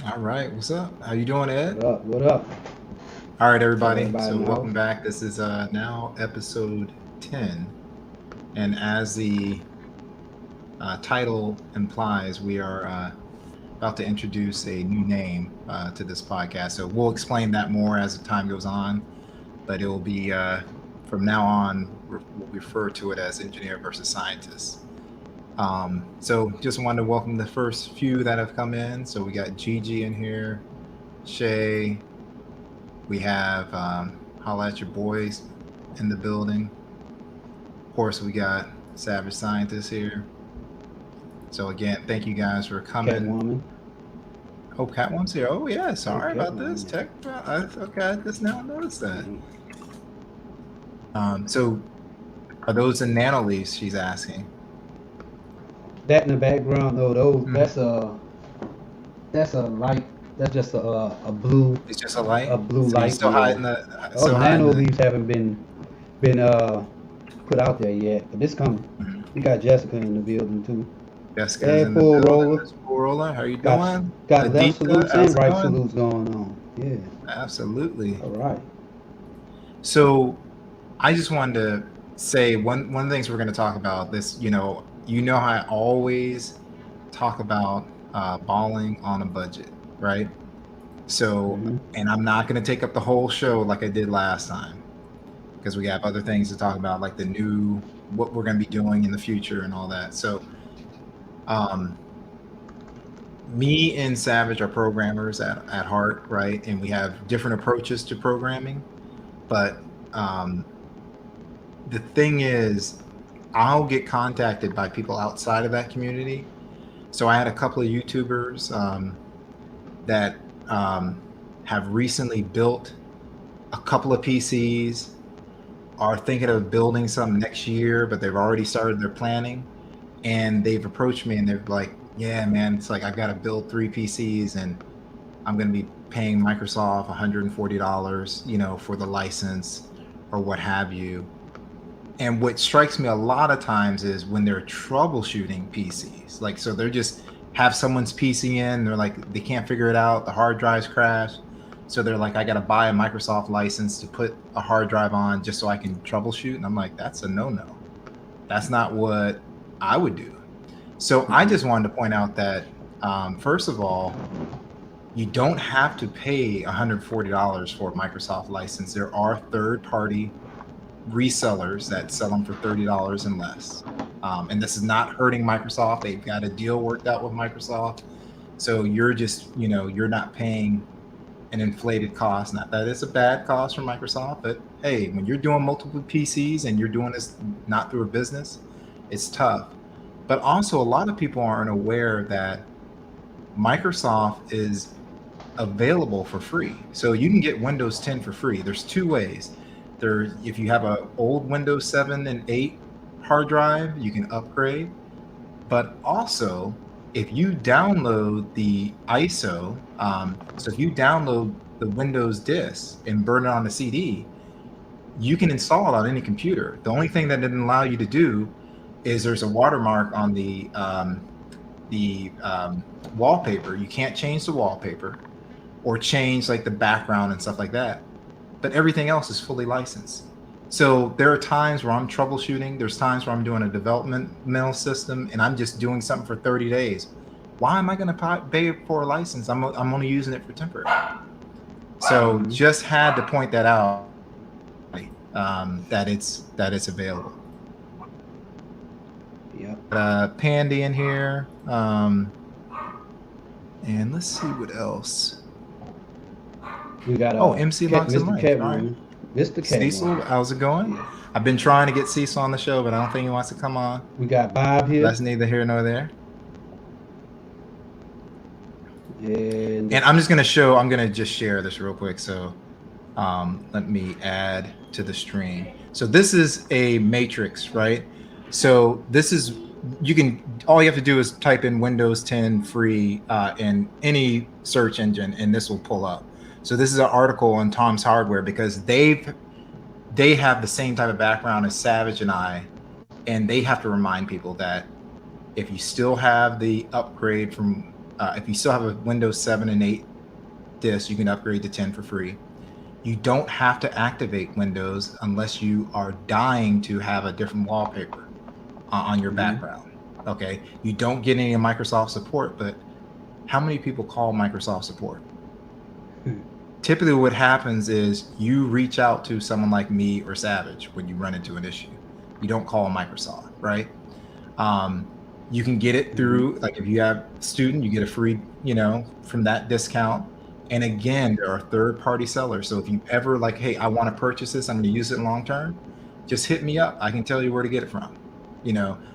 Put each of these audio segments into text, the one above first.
All right, what's up? How you doing, Ed? What up? What up? All right, What's up, everybody. everybody So in the welcome house? back. This is now episode 10, and as the title implies, we are about to introduce a new name to this podcast. So we'll explain that more as the time goes on, but it will be from now on we'll refer to it as engineer versus scientist. So just wanted to welcome the first few that have come in. So we got Gigi in here, Shay. We have Holla at Your Boys in the building. Of course, we got Savage Scientist here. So again, thank you guys for coming. Catwoman. Oh, Catwoman's here. Oh yeah, Oh, sorry about this. Catwoman. Tech. Okay, I just now noticed that. Mhm. So are those the nanoleafs? She's asking. That in the background, though, those Mhm. that's a light. That's just a blue It's just a light. So you light. still Yeah. hiding the Oh, still the hiding nano the. leaves haven't been put out there yet, but this coming. Mhm. We got Jessica in the building too. Jessica's Hey, in the full building. roller. Miss Roller, how you Got doing? got left Aditya, salutes how's and it right going? salutes going on. Yeah. Absolutely. All right. So I just wanted to say one of the things we're going to talk about this. How I always talk about balling on a budget, right? So, Mm-hmm. and I'm not going to take up the whole show like I did last time because we have other things to talk about, like what we're going to be doing in the future and all that. So, um, me and Savage are programmers at heart, right? And we have different approaches to programming, but um, the thing is, I'll get contacted by people outside of that community. So I had a couple of YouTubers that have recently built a couple of PCs, are thinking of building some next year, but they've already started their planning. And they've approached me and they're like, yeah, man, it's like I've got to build 3 PCs and I'm going to be paying Microsoft $140, for the license or what have you. And what strikes me a lot of times is when they're troubleshooting PCs. Like, so they're just have someone's PC in, they're like, they can't figure it out, the hard drives crash. So they're like, I got to buy a Microsoft license to put a hard drive on just so I can troubleshoot. And I'm like, that's a no no. That's not what I would do. So I Mm-hmm. just wanted to point out that, first of all, you don't have to pay $140 for a Microsoft license. There are third party resellers that sell them for $30 and less. And this is not hurting Microsoft. They've got a deal worked out with Microsoft. So you're just, you're not paying an inflated cost. Not that it's a bad cost for Microsoft, but hey, when you're doing multiple PCs and you're doing this not through a business, it's tough. But also, a lot of people aren't aware that Microsoft is available for free. So you can get Windows 10 for free. There's two ways. If you have a old Windows 7 and 8 hard drive, you can upgrade. But also, if you download the ISO, so if you download the Windows disk and burn it on a CD, you can install it on any computer. The only thing that didn't allow you to do is there's a watermark on the wallpaper. You can't change the wallpaper or change like the background and stuff like that. But everything else is fully licensed. So there are times where I'm troubleshooting. There's times where I'm doing a developmental system and I'm just doing something for 30 days. Why am I going to pay for a license? I'm only using it for temporary. So Mm-hmm. just had to point that out, that it's available. Yep. Pandy in here, and let's see what else. We got Oh, MC Locks and Mr. Life. All right. Catwoman. Mr. Cecil, Catwoman. how's it going? Yeah. I've been trying to get Cecil on the show, but I don't think he wants to come on. We got Bob here. That's neither here nor there. And And I'm gonna just share this real quick. So let me add to the stream. So this is a matrix, right? So this is, all you have to do is type in Windows 10 free in any search engine and this will pull up. So this is an article on Tom's Hardware because they have the same type of background as Savage and I, and they have to remind people that if you still have the upgrade from if you still have a Windows 7 and 8 disk, you can upgrade to 10 for free. You don't have to activate Windows unless you are dying to have a different wallpaper on your background. Okay, you don't get any Microsoft support, but how many people call Microsoft support? Typically what happens is you reach out to someone like me or Savage when you run into an issue. You don't call Microsoft, right? You can get it through, like if you have a student, you get a free, from that discount. And again, there are third-party sellers. So if you ever like, hey, I want to purchase this, I'm going to use it long term, just hit me up. I can tell you where to get it from.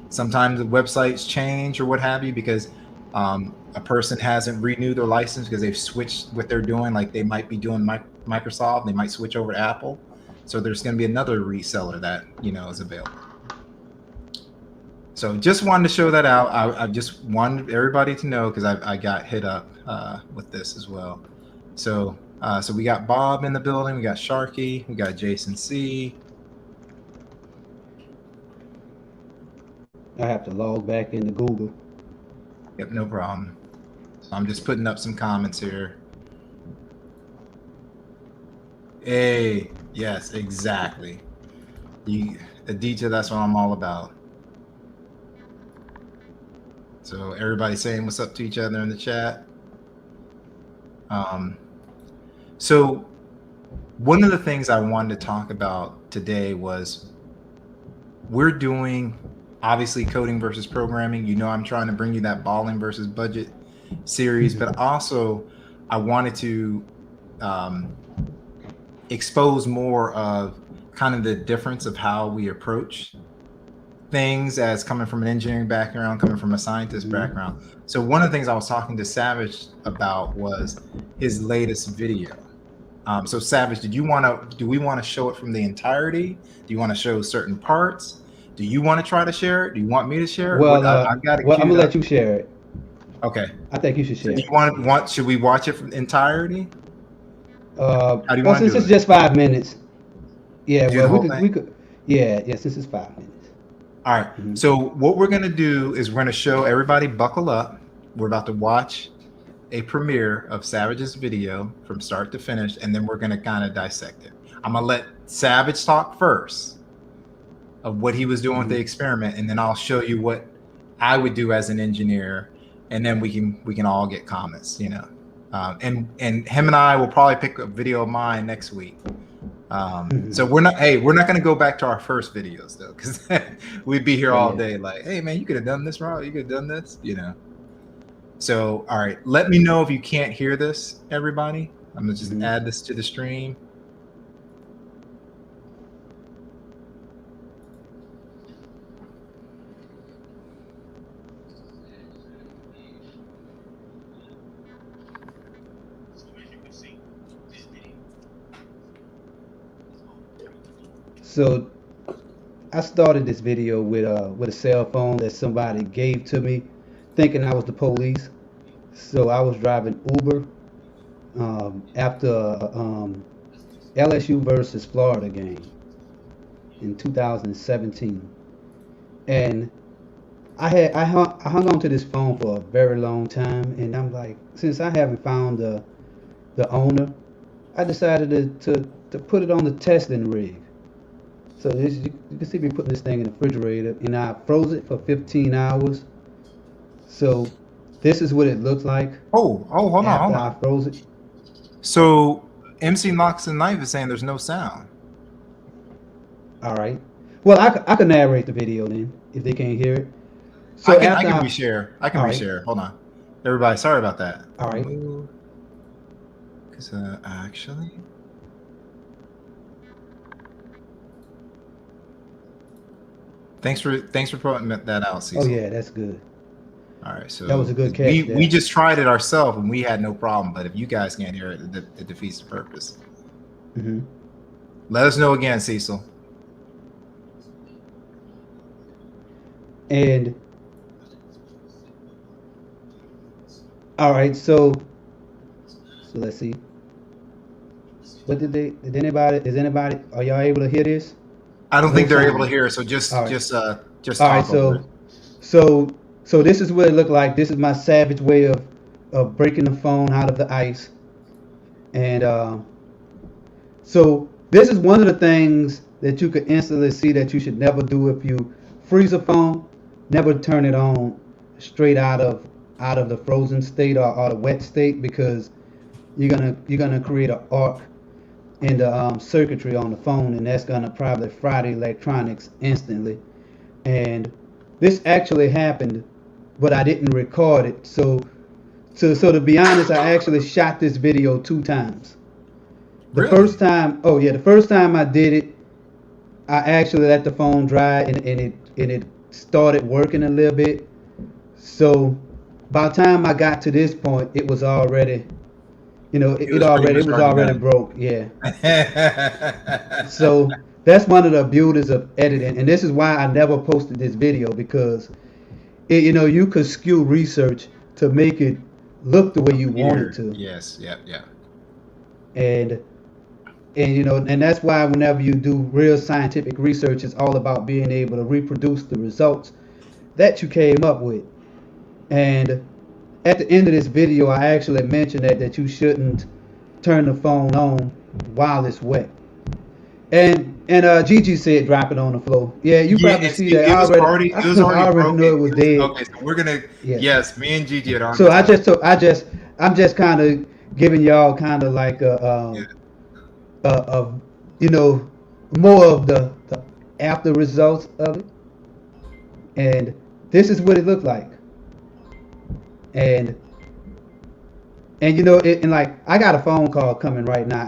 Sometimes the websites change or what have you because a person hasn't renewed their license because they've switched what they're doing. Like they might be doing Microsoft, they might switch over to Apple. So there's going to be another reseller that, is available. So just wanted to show that out. I just wanted everybody to know because I got hit up with this as well. So we got Bob in the building. We got Sharky. We got Jason C. I have to log back into Google. Yep, no problem. So I'm just putting up some comments here. Hey, yes, exactly. Aditya, that's what I'm all about. So everybody saying what's up to each other in the chat. So one of the things I wanted to talk about today was we're doing obviously coding versus programming. I'm trying to bring you that balling versus budget series, but also I wanted to expose more of kind of the difference of how we approach things as coming from an engineering background, coming from a scientist background. So one of the things I was talking to Savage about was his latest video. So Savage, do we want to show it from the entirety? Do you want to show certain parts? Do you want to try to share it? Do you want me to share it? Well, I've got it. I'm gonna let you share it. Okay. I think you should share. Do you should we watch it from entirety? How do you want to do it? Since it's just 5 minutes. Yeah, we could. Yeah, since it's 5 minutes. All right. So what we're going to do is we're going to show everybody buckle up. We're about to watch a premiere of Savage's video from start to finish, and then we're going to kind of dissect it. I'm going to let Savage talk first of what he was doing with the experiment, and then I'll show you what I would do as an engineer, and then we can all get comments, and him and I will probably pick a video of mine next week. So we're not going to go back to our first videos though, because we'd be here all day like, hey man, you could have done this wrong, you could have done this, So all right, let me know if you can't hear this, everybody. I'm gonna just add this to the stream. So I started this video with a cell phone that somebody gave to me, thinking I was the police. So I was driving Uber after LSU versus Florida game in 2017, and I hung on to this phone for a very long time, and I'm like, since I haven't found the owner, I decided to put it on the testing rig. So you can see me putting this thing in the refrigerator, and I froze it for 15 hours. So this is what it looks like. Hold on. I froze it. So MC Knox and Knife is saying there's no sound. All right. Well, I can narrate the video then if they can't hear it. So I can reshare. Reshare. Hold on, everybody. Sorry about that. All right. Because actually. Thanks for putting that out, Cecil. Oh yeah, that's good. All right, so that was a good catch. We just tried it ourselves and we had no problem. But if you guys can't hear it, it defeats the purpose. Let us know again, Cecil. And all right, so let's see. What is anybody? Are y'all able to hear this? I don't think they're able to hear it, so just all right, so this is what it looked like. This is my Savage way of of breaking the phone out of the ice. And so this is one of the things that you could instantly see that you should never do if you freeze a phone. Never turn it on straight out of the frozen state or the wet state, because you're gonna create an arc in the circuitry on the phone, and that's gonna probably fry the electronics instantly. And this actually happened, but I didn't record it. So to be honest, I actually shot this video 2 times. The Really? first time, oh yeah, the first time I did it, I actually let the phone dry, and it started working a little bit. So by the time I got to this point, it was already, It was pretty it much was already already done. broke. Yeah. So that's one of the beauties of editing, and this is why I never posted this video, because you could skew research to make it look the way you want it Here. to. Yes. Yep. Yep. And and that's why whenever you do real scientific research, it's all about being able to reproduce the results that you came up with. And at the end of this video, I actually mentioned that you shouldn't turn the phone on while it's wet. And Gigi said drop it on the floor. Yeah, you Yeah, probably see that. it was already I it was already already broken. knew it was It was dead. okay. So we're gonna Yeah. yes, me and Gigi had already So I talked. just took, I'm just kind of giving y'all kind of like Yeah. of more of the after results of it. And this is what it looked like. And and like, I got a phone call coming right now.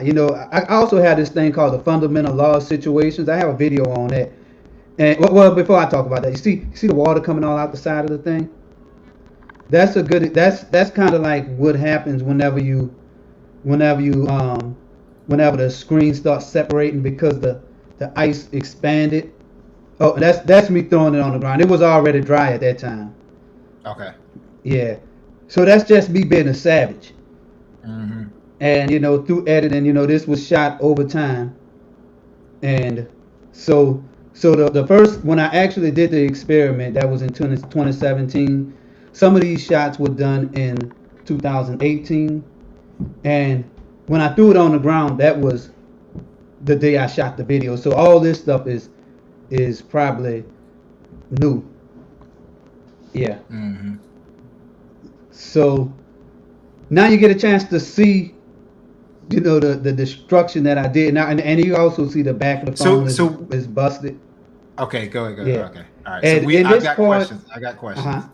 I also have this thing called the fundamental law of situations. I have a video on that. And well, before I talk about that, you see the water coming all out the side of the thing. That's kind of like what happens whenever you whenever the screen starts separating, because the ice expanded. Oh, that's me throwing it on the ground. It was already dry at that time. Okay. Yeah. So that's just me being a savage. Mm-hmm. And through editing, this was shot over time. And so the first, when I actually did the experiment, that was in 2017. Some of these shots were done in 2018. And when I threw it on the ground, that was the day I shot the video. So all this stuff is probably new. Yeah. Mm-hmm. So now you get a chance to see, the destruction that I did. Now, and you also see the back of the So phone so is busted. okay, go ahead, go ahead. Yeah. Okay. All right. So And in I've this got part, questions. I got uh-huh. questions.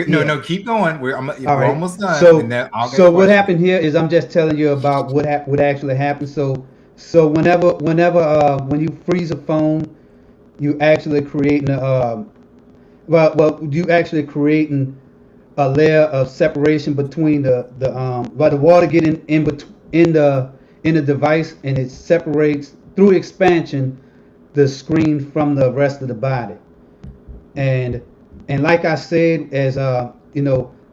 No, Yeah. no, keep going. All We're right. almost done, and So then I'll get so what questions. happened here is I'm just telling you about what actually happened. So whenever when you freeze a phone, you actually creating you actually creating a layer of separation between the water getting in the device, and it separates through expansion the screen from the rest of the body. and and like I said, as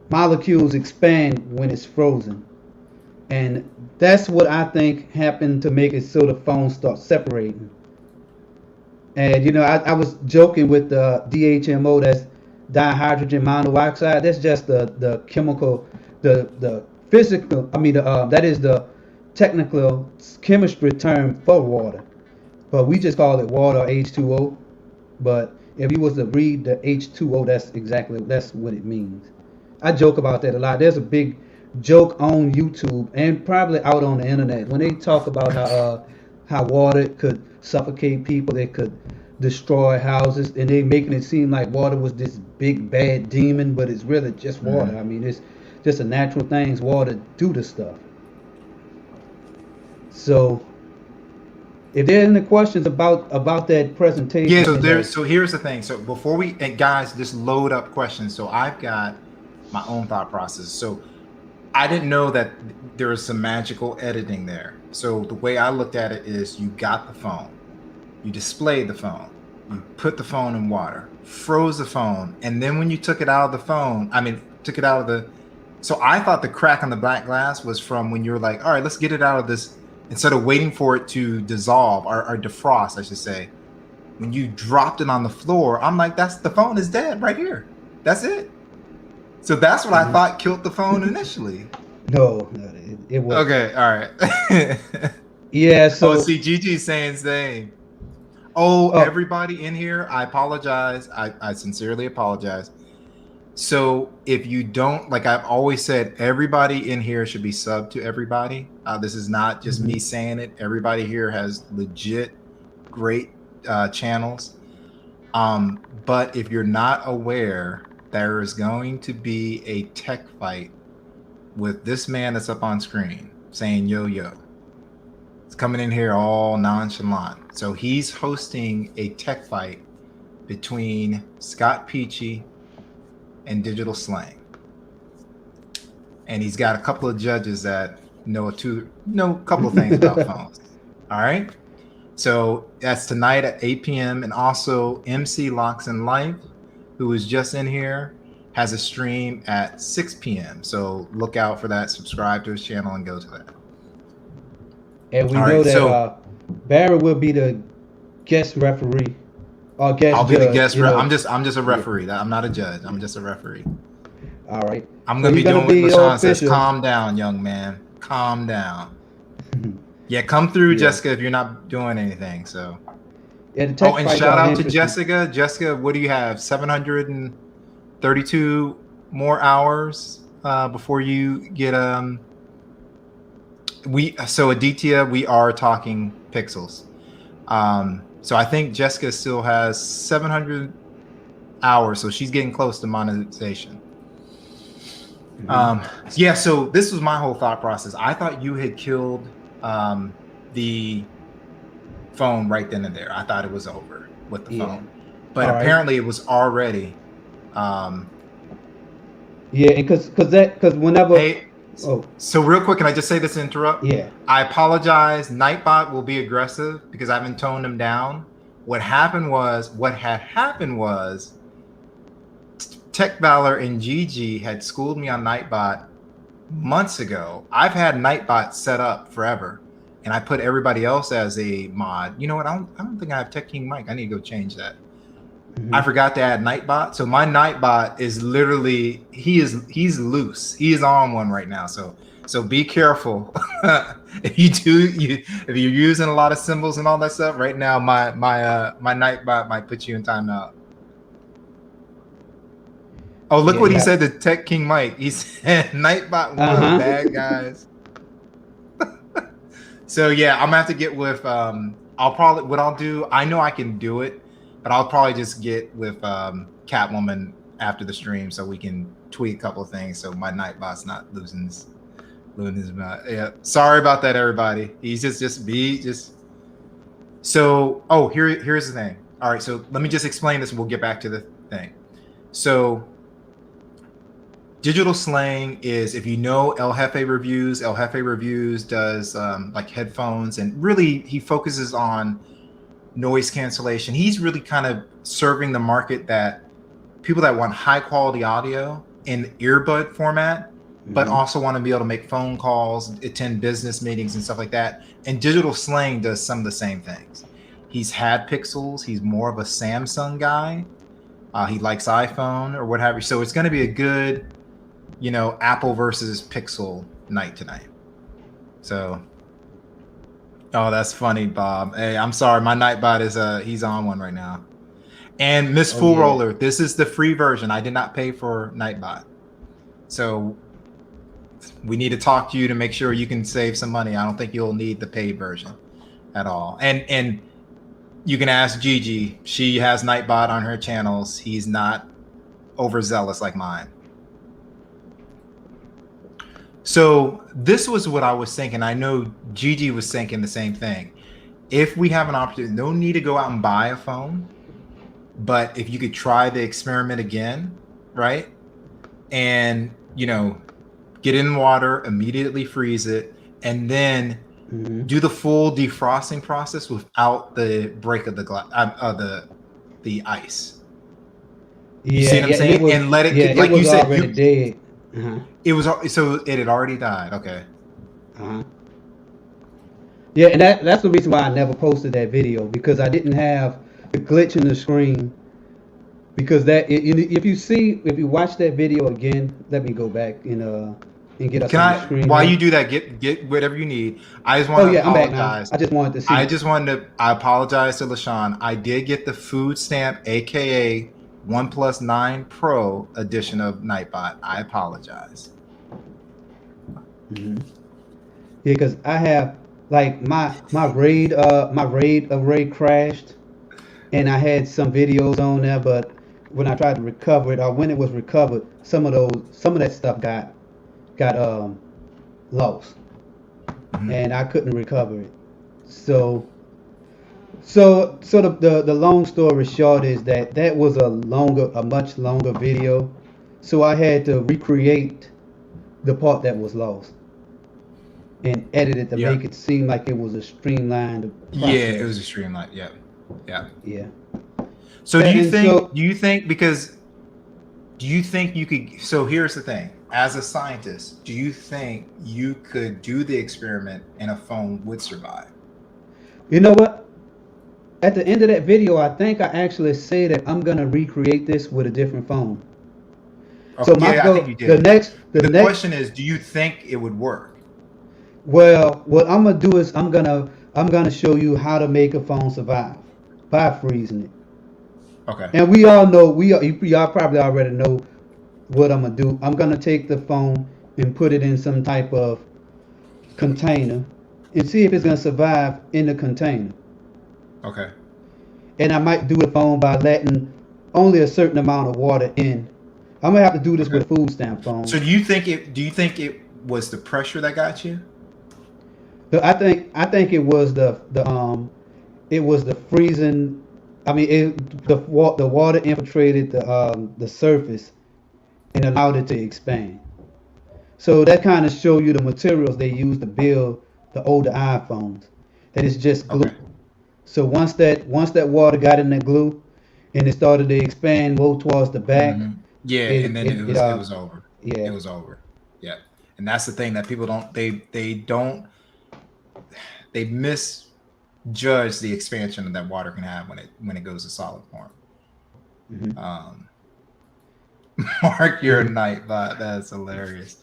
molecules expand when it's frozen. And that's what I think happened to make it so the phone starts separating. And I was joking with the DHMO, that's dihydrogen monoxide. That's just the chemical, the physical. I mean, that is the technical chemistry term for water. But we just call it water, H2O. But if you was to read the H2O, that's what it means. I joke about that a lot. There's a big joke on YouTube and probably out on the internet when they talk about how water could suffocate people, it could destroy houses, and they making it seem like water was this big bad demon, but it's really just water. I Mm-hmm. mean, it's just a natural things water do to stuff. So if there are any questions about that Yeah, presentation, so and so here's the thing. So before we and guys, just load up questions. So I've got my own thought process. So I didn't know that there was some magical editing there. So the way I looked at it is you got the phone, you displayed the phone, you put the phone in water, froze the phone, and then when you took it out of the phone, I mean, took it out of the. So I thought the crack on the black glass was from when you were like, all right, let's get it out of this. Instead of waiting for it to dissolve or defrost, I should say, when you dropped it on the floor, I'm like, the phone is dead right here. That's it. So that's what I thought killed the phone initially. No, it wasn't. Okay, all right. Yeah, Oh, so see, Gigi's saying same. Oh, oh, everybody in here, I apologize. I sincerely apologize. So if you don't, like I've always said, everybody in here should be sub to everybody. This is not just me saying it. Everybody here has legit great channels. But if you're not aware, there is going to be a tech fight with this man that's up on screen saying yo yo. It's coming in here all nonchalant. So he's hosting a tech fight between Scott Peachy and Digital Slang. And he's got a couple of judges that know a couple of things about phones. All right. So that's tonight at 8 p.m. And also MC Locks in Life, who is just in here, has a stream at 6 p.m. So look out for that. Subscribe to his channel and go to that. and we All know right, that so Barry will be the guest referee or guest I'll be judge. the guest. You know. I'm just a referee. I'm not a judge. I'm just a referee. All right. I'm So gonna be you're doing what be LaShawn says. official. Calm down, young man. Calm down. Yeah, come through, Yeah. Jessica, if you're not doing anything. So. Yeah, the tech Oh, and fight shout got out to interesting. Jessica. Jessica, what do you have? 732 more hours before you get Aditya, we are talking pixels. So I think Jessica still has 700 hours, so she's getting close to monetization. Yeah, so this was my whole thought process. I thought you had killed the phone right then and there. I thought it was over with the phone, but apparently it was already. Yeah, because whenever. Hey, so real quick, can I just say this to interrupt? Yeah. I apologize. Nightbot will be aggressive because I haven't toned him down. What had happened was Tech Valor and Gigi had schooled me on Nightbot months ago. I've had Nightbot set up forever, and I put everybody else as a mod. You know what? I don't think I have Tech King Mike. I need to go change that. I forgot to add Nightbot. So my Nightbot is literally he's loose. He is on one right now. So be careful. if you're using a lot of symbols and all that stuff right now, my Nightbot might put you in timeout. Oh, look what he said to Tech King Mike. He said Nightbot one bad guys. So yeah, I'm gonna have to get with I know I can do it, but I'll probably just get with Catwoman after the stream so we can tweak a couple of things so my Nightbot's not losing his mind. Yeah. Sorry about that, everybody. He's just so here's the thing. All right, so let me just explain this and we'll get back to the thing. So Digital Slang is, if you know El Jefe Reviews does like headphones, and really he focuses on noise cancellation. He's really kind of serving the market that people that want high quality audio in earbud format, but also want to be able to make phone calls, attend business meetings and stuff like that. And Digital Slang does some of the same things. He's had Pixels. He's more of a Samsung guy. He likes iPhone or what have you. So it's going to be a good, Apple versus Pixel night tonight. So, oh, that's funny, Bob. Hey, I'm sorry. My Nightbot is he's on one right now. And Miss Full Roller, this is the free version. I did not pay for Nightbot. So we need to talk to you to make sure you can save some money. I don't think you'll need the paid version at all. And you can ask Gigi. She has Nightbot on her channels. He's not overzealous like mine. So this was what I was thinking. I know Gigi was thinking the same thing. If we have an opportunity, no need to go out and buy a phone, but if you could try the experiment again, right? And, get in water, immediately freeze it, and then do the full defrosting process without the break of the ice. You see what I'm saying? And let it, like you said, dead. It was, so it had already died. Okay. Yeah, and that's the reason why I never posted that video, because I didn't have the glitch in the screen because if you watch that video again, let me go back and get us Can on the I, screen while here. you do that, get whatever you need. I just want Oh to yeah, I'm back now. apologize. I just wanted to see. I apologize to LaShawn. I did get the food stamp, aka OnePlus 9 Pro edition of Nightbot. I apologize. Hmm. Yeah, because I have like my raid array crashed, and I had some videos on there, but when I tried to recover it, or when it was recovered, some of that stuff got lost, Mhm. and I couldn't recover it. So the long story short is that that was a much longer video, so I had to recreate the part that was lost and edit it to Yep. make it seem like it was a streamlined Yeah, it process. was a streamline. Yep. Yeah. Yeah. So And so, do you think you could, so here's the thing. As a scientist, do you think you could do the experiment and a phone would survive? you know what? At the end of that video, I think I actually say that I'm gonna recreate this with a different phone. So Okay, my yeah, I think goal, you did. the The next, question is, do you think it would work? well, what I'm gonna do is I'm gonna show you how to make a phone survive by freezing it. Okay. And we all know y'all probably already know what I'm gonna do. I'm gonna take the phone and put it in some type of container and see if it's gonna survive in the container. Okay. And I might do the phone by letting only a certain amount of water in. I'm gonna have to do this Okay. with a food stamp phone. So do you think it was the pressure that got you? But I think it was the freezing. I mean, the water infiltrated the surface and allowed it to expand. So that kind of show you the materials they use to build the older iPhones. That is just glue. Okay. So once that water got in the glue and it started to expand, go towards the back, Yeah, and then it it was over. It yeah. was over. Yeah. And that's the thing that people don't, they misjudge the expansion that water can have when it goes to solid form. Mhm. Um, Mark, you're a Yeah. night bot. That's hilarious.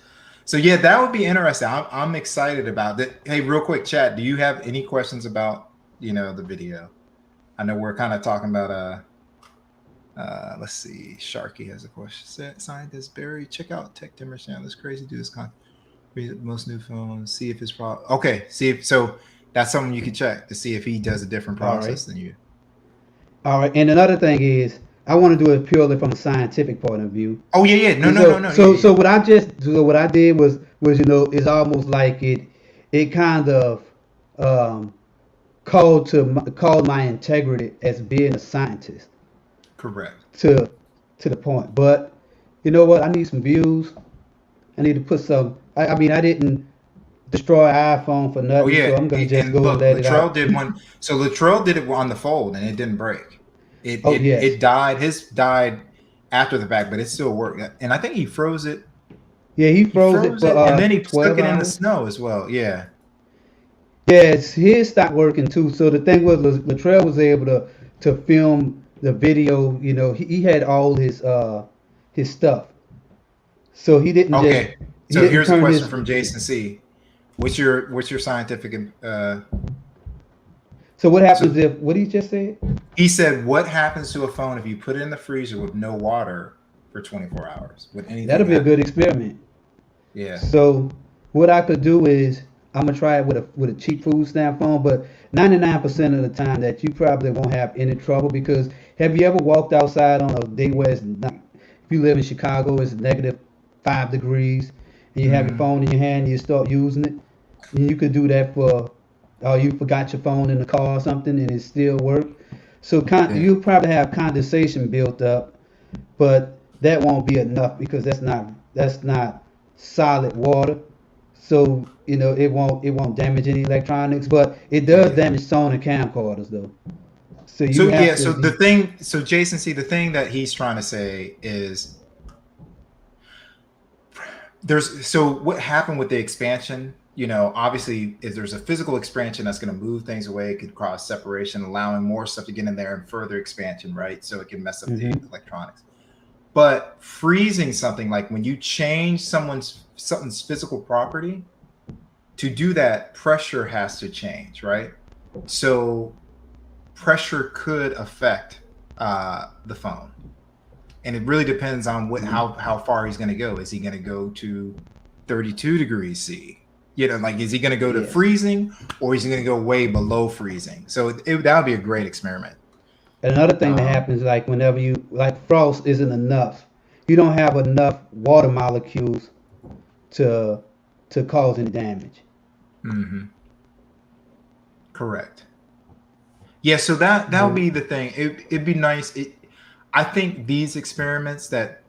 So yeah, that would be interesting. I'm excited about that. Hey, real quick, chat. Do you have any questions about the video? I know we're kind of talking about let's see. Sharky has a question. Scientist Barry, check out Tech Timber channel. This crazy dude is most new phones. See if his okay. See if so. That's something you can check to see if he does a different All right. process than you. All right. And another thing is, I want to do it purely from a scientific point of view. Oh yeah, yeah. No, And no, no, so, no. Yeah, so, yeah. so what I did was it's almost like it kind of um, called my integrity as being a scientist Correct. to to the point. But you know what? I need some views. I need to put some. I mean, I didn't destroy iPhone for Oh nothing, yeah, so I'm gonna just and go and look, let it Latrell out. did one. So Latrell did it on the fold, and it didn't break. It Oh it yes, it died. His died after the fact, but it still worked. And I think he froze it. yeah, he He froze it froze for it, and then he stuck 12 it in the hours. snow as well. Yeah. Yes, his stopped working too. So the thing was, Latrell was able to film the video. You know, he had all his stuff, so Okay. he So didn't here's a turn question his. from Jason C. What's your scientific? So what So happens if what he just said? he said, "What happens to a phone if you put it in the freezer with no water for 24 hours? Would anything That'll be a happen?" good experiment. Yeah. So what I could do is I'm gonna try it with a cheap food stamp phone, but 99% of the time that you probably won't have any trouble because have you ever walked outside on a day where it's not, if you live in Chicago, it's -5 degrees, and you have your Hmm. phone in your hand and you start using it, and you could do that for, or you forgot your phone in the car or something and it still work. So Yeah. you'll probably have condensation built up, but that won't be enough because that's not solid water. So it won't damage any electronics, but it does Yeah. damage Sony camcorders though. So you So yeah, have so to. Jason, see, the thing that he's trying to say is, what happened with the expansion, obviously, if there's a physical expansion that's going to move things away, it could cause separation, allowing more stuff to get in there and further expansion, right? So it can mess up the Mm-hmm. electronics. But freezing something, like when you change something's physical property, to do that, pressure has to change, right? So pressure could affect the phone, and it really depends on how far he's going to go. Is he going to go to 32 degrees C? Like, is he going to go to Yes. freezing, or is he going to go way below freezing? So that would be a great experiment. And another thing that Um, happens, like whenever you like frost isn't enough, you don't have enough water molecules to cause any damage. mhm, correct. Yeah, so that would So, be the thing. It'd be nice. I think these experiments, that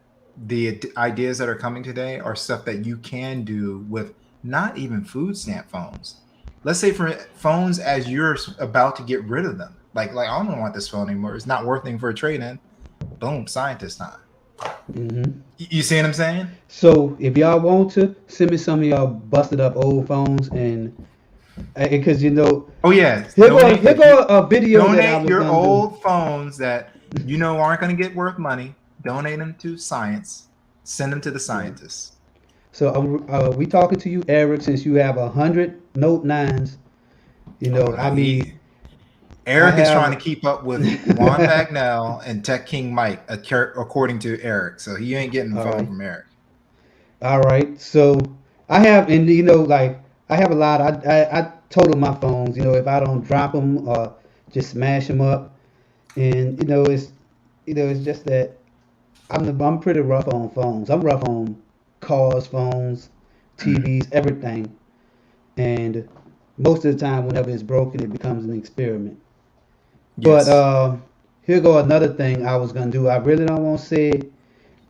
the ideas that are coming today, are stuff that you can do with not even food stamp phones. Let's say for phones, as you're about to get rid of them, like I don't want this phone anymore. It's not worth anything for a trade-in. Boom, scientist time. hmm You see what I'm saying? so if y'all want to send me some of y'all busted up old phones, and because Oh yeah, here go a video that I donate was your gonna do. old phones that aren't going to get worth money. Donate them to science. Send them to the Yeah. scientists. So we talking to you, Eric, since you have 100 Note 9s. Oh, I mean, I Eric is trying to have. keep up with Juan Bagnell and Tech King Mike, according to Eric. So he ain't getting the All phone right. from Eric. All right. So I have, and like I have a lot. I total my phones. If I don't drop them or just smash them up, and it's just that I'm pretty rough on phones. I'm rough on cars, phones, Mhm. TVs, everything. And most of the time, whenever it's broken, it becomes an experiment. But Yes. here go another thing I was gonna do. I really don't want to say it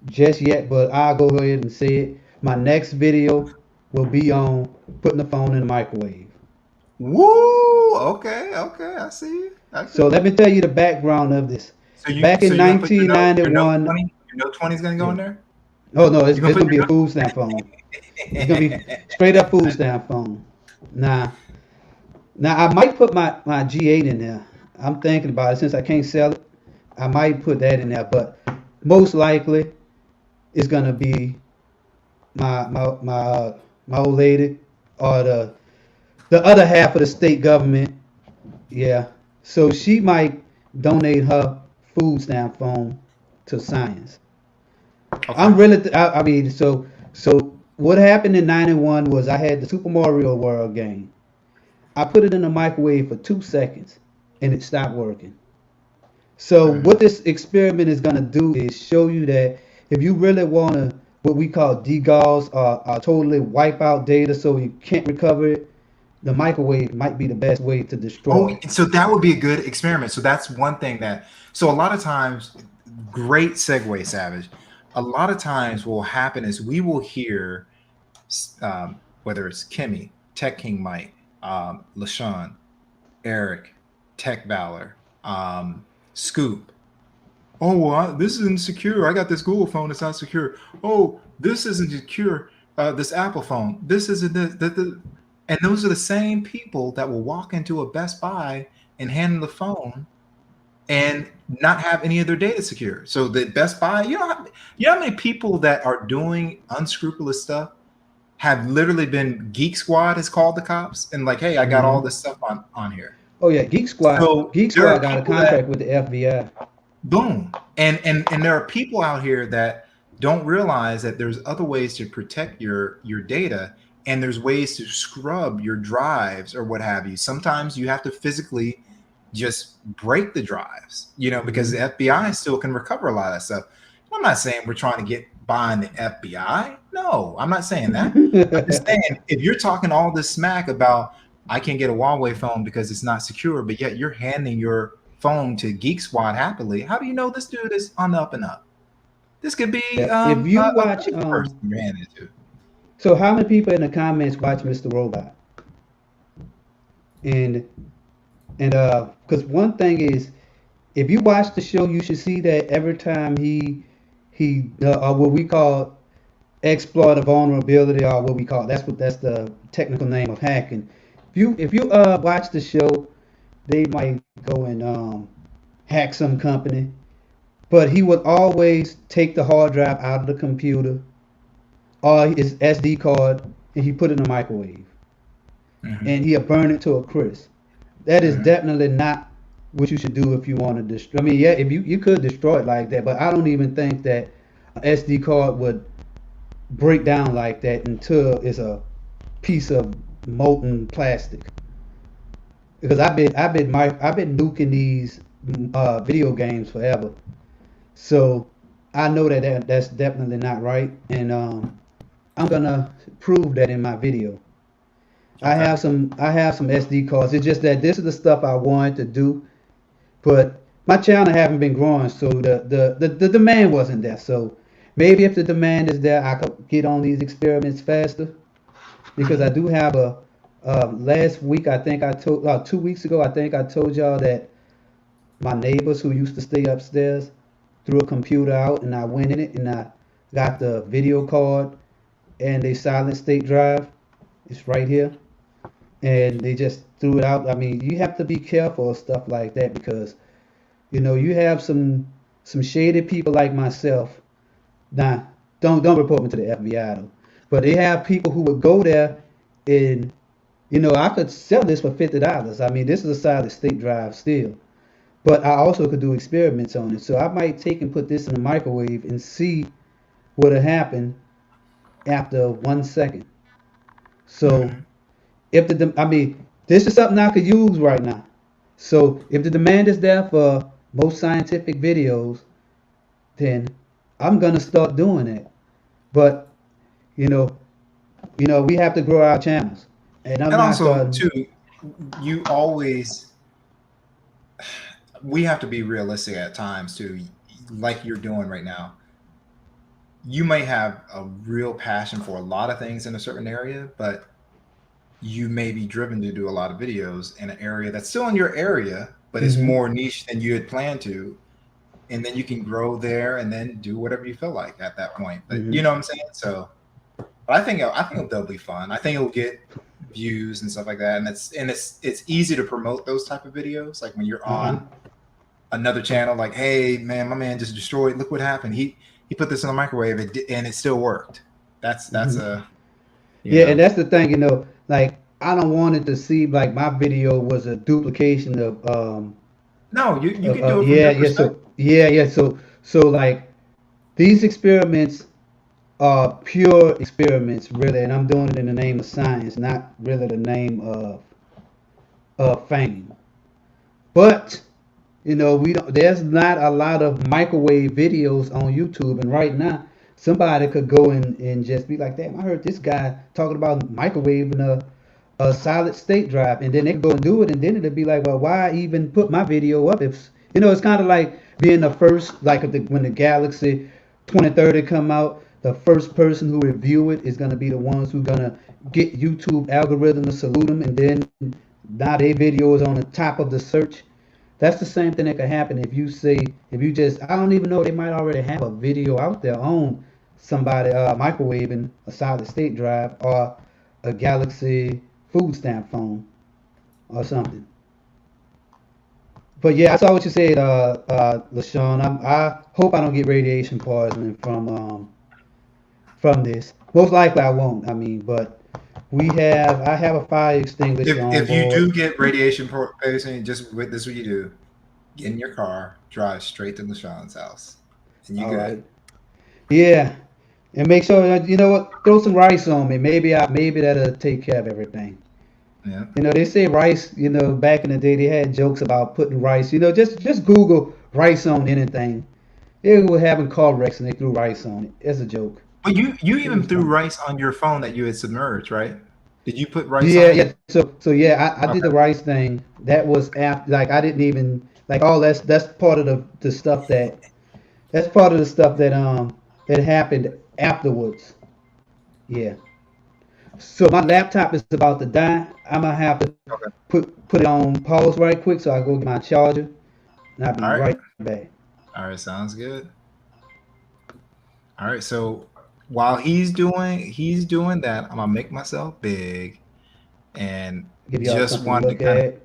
just yet, but I'll go ahead and say it. My next video will be on putting the phone in the microwave. Woo! Okay, okay. I see you. So Okay. let me tell you the background of this. So you Back so in you're gonna put your note 1991, 20? Your note 20 is gonna go yeah. in there? Oh no, it's, You're gonna it's put gonna be a your food stamp phone. It's gonna be note. straight up food stamp phone. Now, I might put my G8 in there. I'm thinking about it since I can't sell it. I might put that in there, but most likely it's gonna be my old lady or the other half of the state government. Yeah, so she might donate her food stamp phone to science. Okay. I'm really, I mean, so what happened in '91 was I had the Super Mario World game. I put it in the microwave for 2 seconds, and it stopped working. So Mhm. what this experiment is gonna do is show you that if you really wanna what we call degauss or totally wipe out data so you can't recover it, the microwave might be the best way to Oh, destroy it. so that would be a good experiment. So that's one thing so a lot of times, great segue, Savage. A lot of times, what will happen is we will hear, whether it's Kimmy, Tech King Mike, LaShawn, Eric, Tech Valor, Scoop. Oh, well, this isn't secure. I got this Google phone. It's not secure. Oh, this isn't secure. This Apple phone. This isn't this. And those are the same people that will walk into a Best Buy and hand them the phone and not have any of their data secure. So the Best Buy, how many people that are doing unscrupulous stuff have literally been Geek Squad has called the cops and like, hey, I got all Hmm. this stuff on here. Oh yeah, Geek Squad. So Geek there Squad are got a people that contract with the FBI. boom, and there are people out here that don't realize that there's other ways to protect your data, and there's ways to scrub your drives or what have you. Sometimes you have to physically just break the drives, because the Hmm. FBI still can recover a lot of that stuff. I'm not saying we're trying to get behind the FBI. No, I'm not saying that. I'm just saying, if you're talking all this smack about I can't get a Huawei phone because it's not secure, but yet you're handing your phone to Geek Squad happily, how do you know this dude is on the up and up? This could be Yeah, if you a watch, crazy person you're handing it to. so how many people in the comments watch Mr. Robot? And because one thing is, if you watch the show, you should see that every time what we call exploit a vulnerability, or what we call that's the technical name of hacking. If you watch the show, they might go and hack some company, but he would always take the hard drive out of the computer or his SD card and he put it in the microwave Hmm. and he'll burn it to a crisp. That is Hmm. definitely not what you should do if you want to destroy. I mean, yeah, if you could destroy it like that, but I don't even think that a SD card would break down like that until it's a piece of molten plastic. Because I've been nuking these video games forever, so I know that's definitely not right, and I'm gonna prove that in my video. Okay. I have some SD cards. It's just that this is the stuff I wanted to do, but my channel haven't been growing, so the demand wasn't there. So maybe if the demand is there, I could get on these experiments faster because I Hmm. do have a last week I think I told 2 weeks ago I think I told y'all that my neighbors who used to stay upstairs threw a computer out and I went in it and I got the video card and a solid state drive. It's right here. And they just threw it out. I mean, you have to be careful of stuff like that because you have some shady people like myself. Now, don't report me to the FBI though. But they have people who would go there and I could sell this for $50. I mean, this is a solid state drive still. But I also could do experiments on it. So I might take and put this in the microwave and see what'll happen after 1 second. So Hmm. I mean, this is something I could use right now. So if the demand is there for most scientific videos, then I'm gonna start doing it. But you know, we have to grow our channels, and I'm And not also, gonna. too, you always we have to be realistic at times too, like you're doing right now. You might have a real passion for a lot of things in a certain area, but you may be driven to do a lot of videos in an area that's still in your area, but it's Hmm. more niche than you had planned to. And then you can grow there and then do whatever you feel like at that point. But Hmm. you know what I'm saying? So, but I think they'll be fun. I think it'll get views and stuff like that. And it's easy to promote those type of videos. Like when you're Uh huh. on another channel, like, hey man, my man just destroyed. Look what happened. He put this in the microwave and it still worked. That's Hmm. a you Yeah, and know that's the thing. Like I don't want it to seem like my video was a duplication no, you can do it from yeah, your yeah. perspective. So yeah, yeah. So like these experiments are pure experiments, really, and I'm doing it in the name of science, not really the name of fame. But we don't. There's not a lot of microwave videos on YouTube, and right now, somebody could go and just be like, "Damn, I heard this guy talking about microwaving a solid state drive," and then they go and do it, and then it'd be like, "Well, why even put my video up?" If it's kind of like being the first, like when the Galaxy 2030 come out, the first person who review it is gonna be the ones who gonna get YouTube algorithm to salute them, and then now their video is on the top of the search. That's the same thing that could happen if you just I don't even know they might already have a video out there on somebody microwaving a solid state drive or a Galaxy food stamp phone or something. But yeah, I saw what you said, LaShawn. I hope I don't get radiation poisoning from this. Most likely I won't. I mean, but I have a fire extinguisher on If you board. do get radiation poisoning, just this is what you do: get in your car, drive straight to LaShawn's house, and you All good. right. Yeah, and make sure you know what. Throw some rice on me. Maybe that'll take care of everything. Yeah. They say rice. Back in the day they had jokes about putting rice. Just Google rice on anything. They were having car wrecks and they threw rice on it. It's a joke. But you It even was threw funny. rice on your phone that you had submerged, right? Did you put rice Yeah, on it? yeah. So yeah, I did the Okay. rice thing. That was after. Like I didn't even like all that's part of the stuff that's part of the stuff that happened afterwards. Yeah. So my laptop is about to die. I'm gonna have to Okay. put it on pause right quick so I go get my charger and I'll be All right. right back. All right. Sounds good. All right. So while he's doing that, I'm gonna make myself big and Give y'all just something to wanted to look kind of at.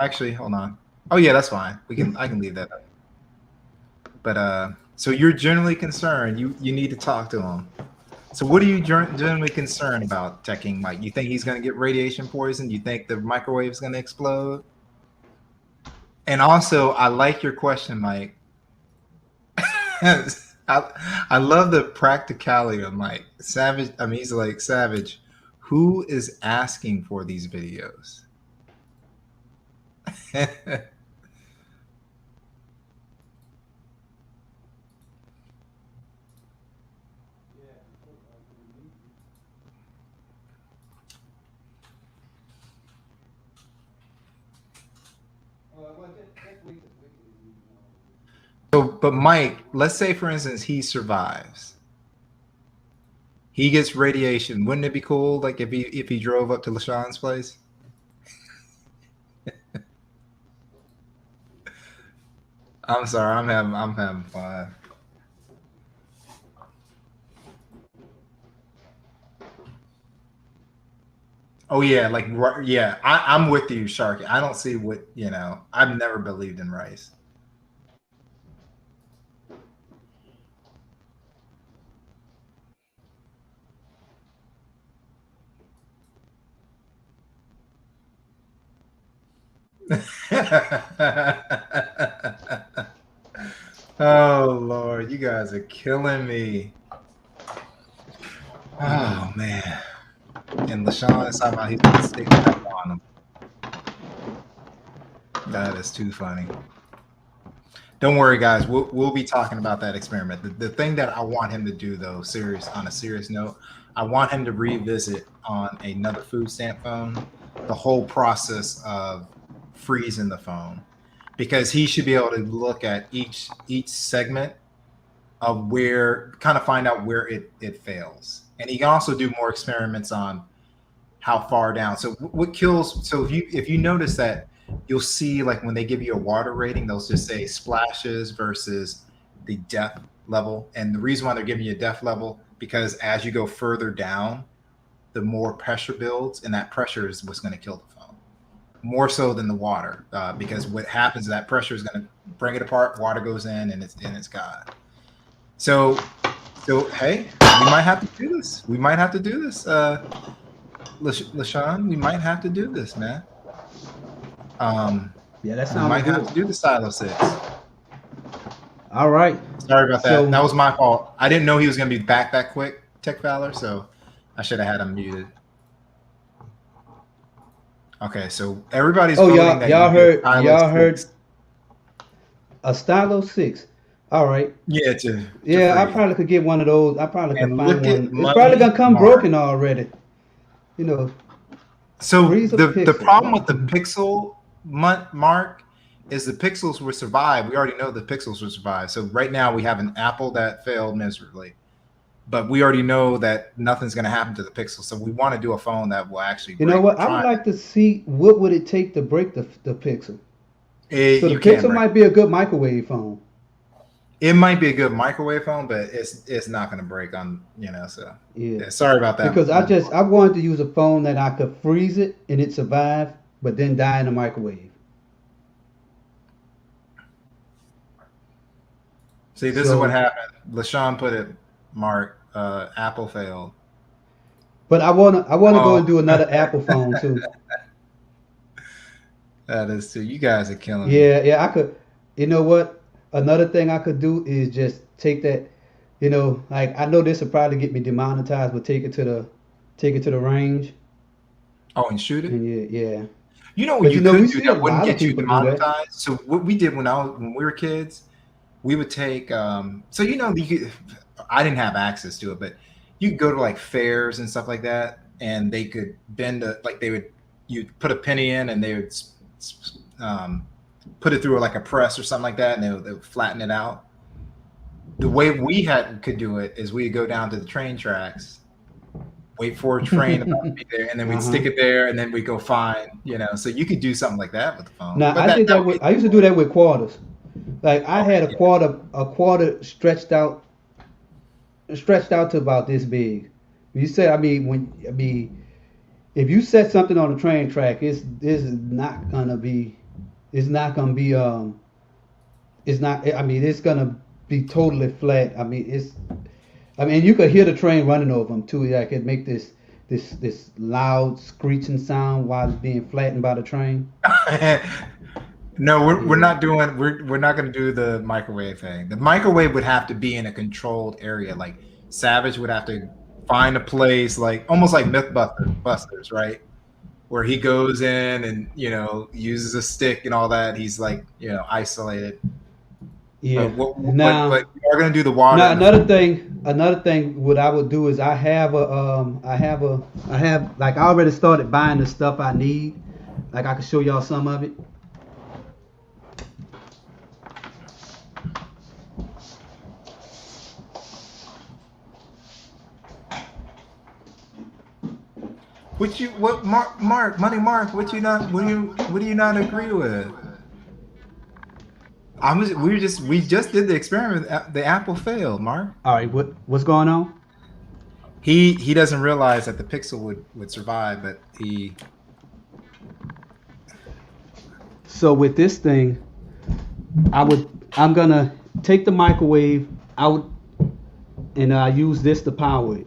actually hold on. Oh yeah, that's fine. I can leave that up. But so you're generally concerned. You need to talk to him. So what are you generally concerned about, Teching Mike? You think he's going to get radiation poison? You think the microwave is going to explode? And also, I like your question, Mike. I love the practicality of Mike. Savage. I mean, he's like Savage. Who is asking for these videos? So, but Mike, let's say for instance he survives. He gets radiation. Wouldn't it be cool, like if he drove up to LaShawn's place? I'm sorry, I'm having fun. Oh yeah, like yeah, I'm with you, Sharky. I don't see what I've never believed in rice. Oh Lord, you guys are killing me. Oh man. And LaShawn is talking about he's gonna stick pepper on him. That is too funny. Don't worry, guys. We'll be talking about that experiment. The thing that I want him to do, though, on a serious note, I want him to revisit on another food stamp phone the whole process of freezing the phone, because he should be able to look at each segment of where kind of find out where it fails, and he can also do more experiments on how far down. So what kills? So if you notice that, you'll see like when they give you a water rating, they'll just say splashes versus the depth level. And the reason why they're giving you a depth level, because as you go further down, the more pressure builds, and that pressure is what's going to kill the phone more so than the water. Because what happens is that pressure is going to bring it apart. Water goes in, and it's gone. So hey, we might have to do this. We might have to do this. LaShawn, we might have to do this, man. Yeah, that We sounds might have good. to do the Silo 6. All right. Sorry about that. So That was my fault. I didn't know he was going to be back that quick, Tech Fowler, so I should have had him muted. Okay, so everybody's oh voting that you get Silo y'all 6. heard a Stylo 6. All right. Yeah, to Yeah, I free. probably could get one of those. I probably could And find look at one. It's probably Money gonna come Mark. broken already. You know, So freeze a the pixel. problem with What? the pixel mark is the pixels will survive. We already know the pixels will survive. So right now we have an Apple that failed miserably, but we already know that nothing's going to happen to the pixel. So we want to do a phone that will actually You know break. We're what? I would trying. like to see what would it take to break the pixel. So the You can't pixel break. might be a good microwave phone. It might be a good microwave phone, but it's not going to break on So Yeah. yeah, sorry about that. Because I wanted to use a phone that I could freeze it and it survive, but then die in the microwave. See, this is what So, happened. LaShawn put it. Mark, Apple failed. but I wanna go Oh, and do another Apple phone too. that is too. You guys are killing me. Yeah, yeah, I could. You know what? Another thing I could do is just take that. Like I know this will probably get me demonetized, but take it to the range, Oh, and shoot it. and yeah, yeah. You know what But you we could do see a that wouldn't lot of get you people do that. demonetized? So what we did when we were kids, we would take so I didn't have access to it, but you could go to like fairs and stuff like that, and they could bend you put a penny in, and they would um, put it through like a press or something like that, and they would flatten it out. The way we could do it is we'd go down to the train tracks, wait for a train about to be there, and then we'd Uh-huh. stick it there, and then we'd go find, so you could do something like that with the phone. Now But I that did that that would be with. I used to do that with quarters. Like I okay. had a Yeah. quarter stretched out stretched out to about this big. You said, if you set something on a train track, it's not gonna be, it's not gonna be, it's not. I mean, it's gonna be totally flat. I mean, you could hear the train running over them too. Like it make this loud screeching sound while it's being flattened by the train. No, we're Yeah, not doing we're not going to do the microwave thing. The microwave would have to be in a controlled area. Like Savage would have to find a place like almost like Busters, right? Where he goes in and uses a stick and all that. He's like isolated. yeah. But but Now, we are going to do the water now and the food. another thing, what I would do is I have like I already started buying the stuff I need. Like I can show y'all some of it. What Mark Money Mark? What do you not agree with? We just did the experiment. The apple failed, Mark. All right, what's going on? He doesn't realize that the pixel would survive, but he So with this thing, I'm gonna take the microwave out and I use this to power it.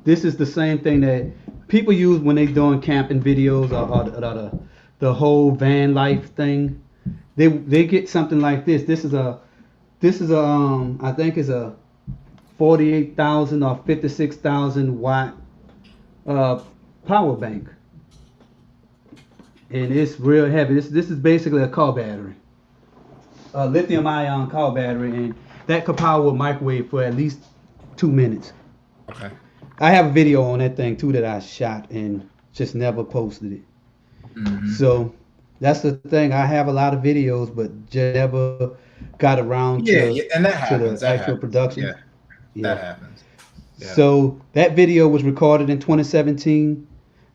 This is the same thing that people use when they doing camping videos or the whole van life thing. They get something like this. This is a I think is a 48,000 or 56,000 watt uh, power bank, and it's real heavy. This is basically a car battery, a lithium ion car battery, and that could power a microwave for at least 2 minutes. okay. I have a video on that thing too that I shot and just never posted it. Hmm. So that's the thing. I have a lot of videos, but just never got around Yeah, and that to the happens. That actual happens. production. Yeah, that Yeah. happens. Yeah. So that video was recorded in 2017.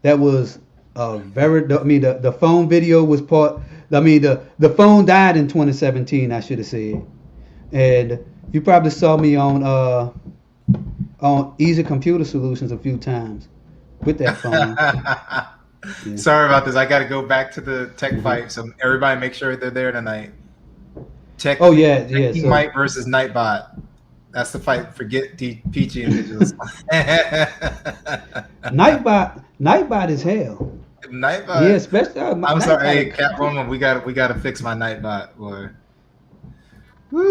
That was the phone video was part. The phone died in 2017. I should have said. And you probably saw me on Easy Computer Solutions a few times with that phone. Yeah. Sorry about this. I got to go back to the tech Hmm. fight. So everybody, make sure they're there tonight. Oh yeah, yeah. Tech So Mike versus Nightbot. That's the fight. Forget Peachy individuals. Nightbot is hell. Yeah, Nightbot. especially I'm sorry. Nightbot. Hey, Catwoman, we got to fix my Nightbot, boy.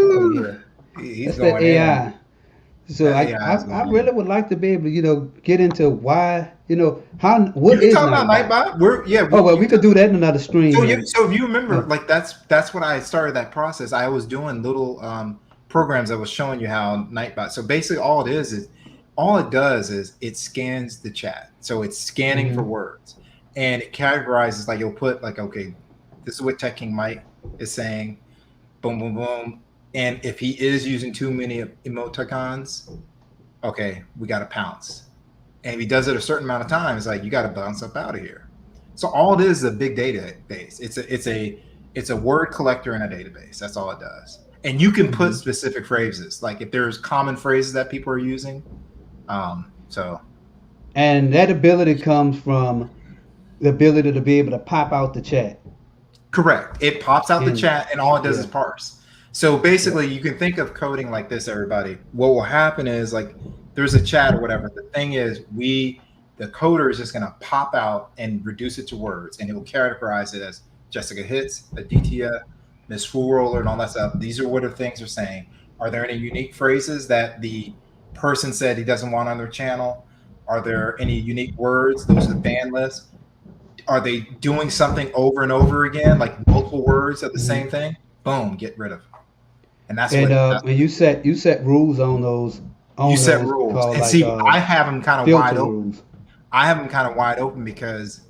Oh Woo! yeah, He's that's that going in. AI. So That AI is I going really in. would like to be able to get into why how You what can is talk about Nightbot. Nightbot. We're yeah. Oh well, You we could do that in another stream. And so if you remember, uh, like that's what I started that process. I was doing little programs that was showing you how Nightbot. So basically, all it does is it scans the chat. So it's scanning for mhm, words, and it categorizes. Like you'll put like, okay, this is what Tech King Mike is saying. Boom, boom, boom. And if he is using too many emoticons, okay, we got to pounce. And if he does it a certain amount of time, it's like you got to bounce up out of here. So all it is a big database. It's a word collector in a database. That's all it does. And you can put mhm. specific phrases, like if there's common phrases that people are using. So And that ability comes from the ability to be able to pop out the chat. correct. It pops out the And chat, and all it does is yeah, parse. So yep. basically, you can think of coding like this, everybody. What will happen is like there's a chat or whatever. The thing is, the coder is just going to pop out and reduce it to words, and it will categorize it as Jessica Hits, Aditya, Miss Fool Roller, and all that stuff. These are what the things are saying. Are there any unique phrases that the person said he doesn't want on their channel? Are there any unique words? Those are the ban lists. Are they doing something over and over again, like multiple words of the Mhm. same thing? Boom, get rid of them. And And you set rules you on set those rules. called And like see, I have them kind of wide filter open. rules. I have them kind of wide open because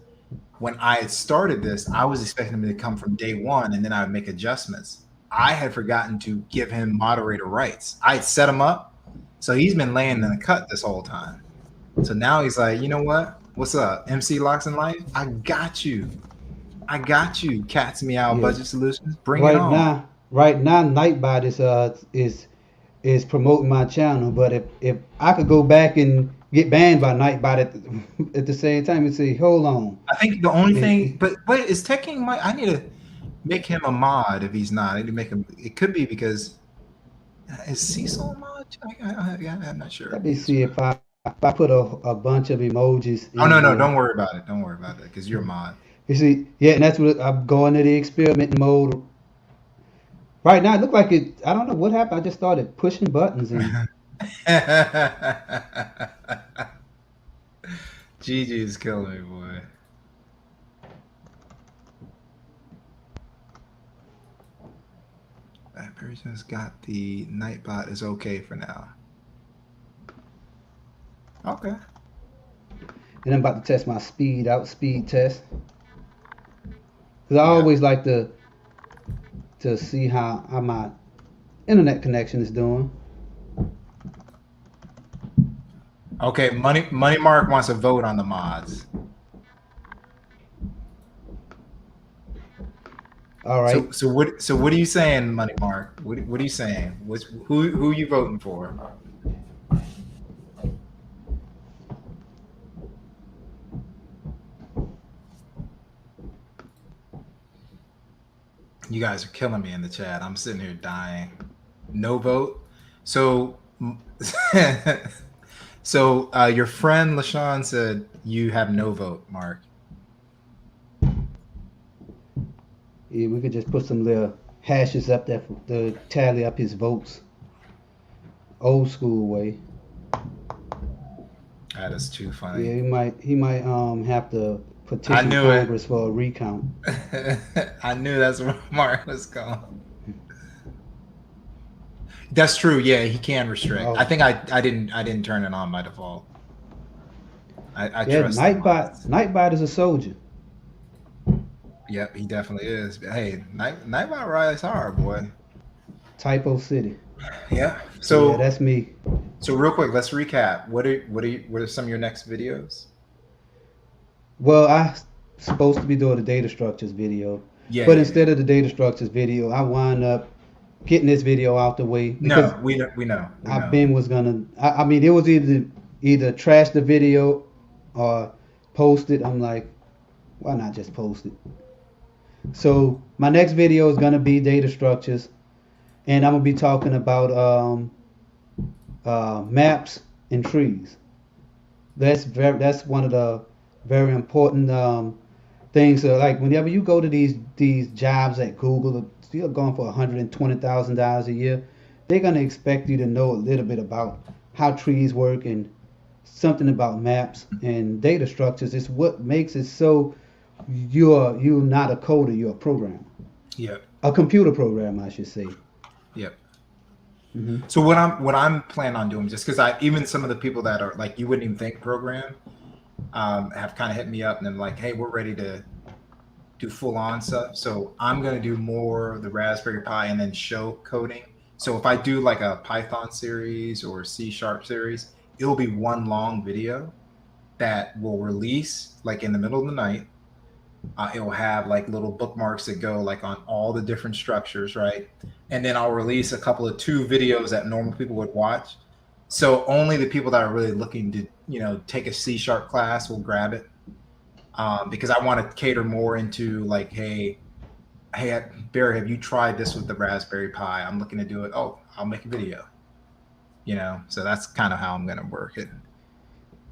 when I had started this, I was expecting them to come from day one, and then I would make adjustments. I had forgotten to give him moderator rights. I had set him up, so he's been laying in the cut this whole time. So now he's like, you know what? What's up, MC Locks and Life? I got you. I got you. Cats Meow Yeah. Budget Solutions. Bring it Right on. now, right now, Nightbot is is promoting my channel. But if I could go back and get banned by Nightbot at the same time and say, hold on, I think the only it, thing, but wait, is Tech King? I need to make him a mod if he's not. I need to make him. It could be because is Cecil a mod? I'm not sure. let me see if I put a bunch of emojis Oh in no, here. don't worry about it. Don't worry about it because you're a mod. You see, yeah, and that's what I'm going to the experiment mode. Right now, it looked like it. I don't know what happened. I just started pushing buttons and Gigi's killing me, boy. That person's got the Nightbot is okay for now. Okay. and I'm about to test my speed test. Because I always like to see how my internet connection is doing. Okay, Money Mark wants a vote on the mods. All right. So what are you saying, Money Mark? What are you saying? Who are you voting for? You guys are killing me in the chat. I'm sitting here dying. No vote. So your friend LaShawn said you have no vote, Mark. Yeah, we could just put some little hashes up there to tally up his votes. Old school way. That is too funny. Yeah, he might have to petition Congress for a recount. I knew that's where Mark was going. That's true. Yeah, he can restrict. Oh. I think I didn't turn it on by default. I trust Nightbot is a soldier. Yep, he definitely is. Hey, Nightbot rides hard, boy. Typo City. Yeah. So yeah, that's me. So real quick, let's recap. What are some of your next videos? Well, I'm supposed to be doing a data structures video. Yeah. But instead of the data structures video, I wind up getting this video out the way. Because no, we know. I was gonna. I mean, it was either trash the video or post it. I'm like, why not just post it? So my next video is gonna be data structures, and I'm gonna be talking about maps and trees. That's one of the very important things. Like whenever you go to these jobs at Google, you're going for $120,000 a year. They're gonna expect you to know a little bit about how trees work and something about maps and data structures. It's what makes it so you're not a coder, you're a programmer. Yep. A computer programmer, I should say. Yep. Mm-hmm. So what I'm planning on doing, just because even some of the people that are like you wouldn't even think program, have kind of hit me up and then like, hey, we're ready to do full on stuff. So I'm gonna do more of the Raspberry Pi and then show coding. So if I do like a Python series or C# series, it'll be one long video that will release like in the middle of the night. It will have like little bookmarks that go like on all the different structures, right? And then I'll release a couple of 2 videos that normal people would watch. So only the people that are really looking to, take a C# class will grab it. Because I want to cater more into like, hey, Barry, have you tried this with the Raspberry Pi? I'm looking to do it. Oh, I'll make a video. So that's kind of how I'm going to work it.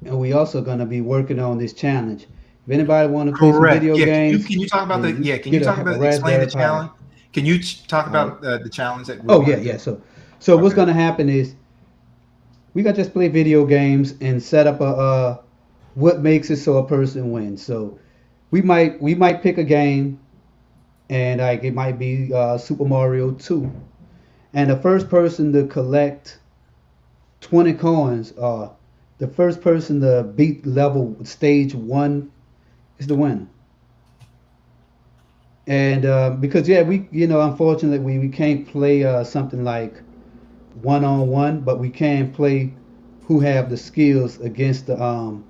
And we also going to be working on this challenge. If anybody want to play some video games, can you talk about explain the challenge? Can you talk about the challenge that? Yeah. So okay. What's going to happen is we got to just play video games and set up a what makes it so a person wins. So we might pick a game, and like it might be Super Mario 2, and the first person to collect 20 coins, the first person to beat level stage 1 is the winner. And because we unfortunately we can't play something like 1-on-1, but we can play who have the skills against the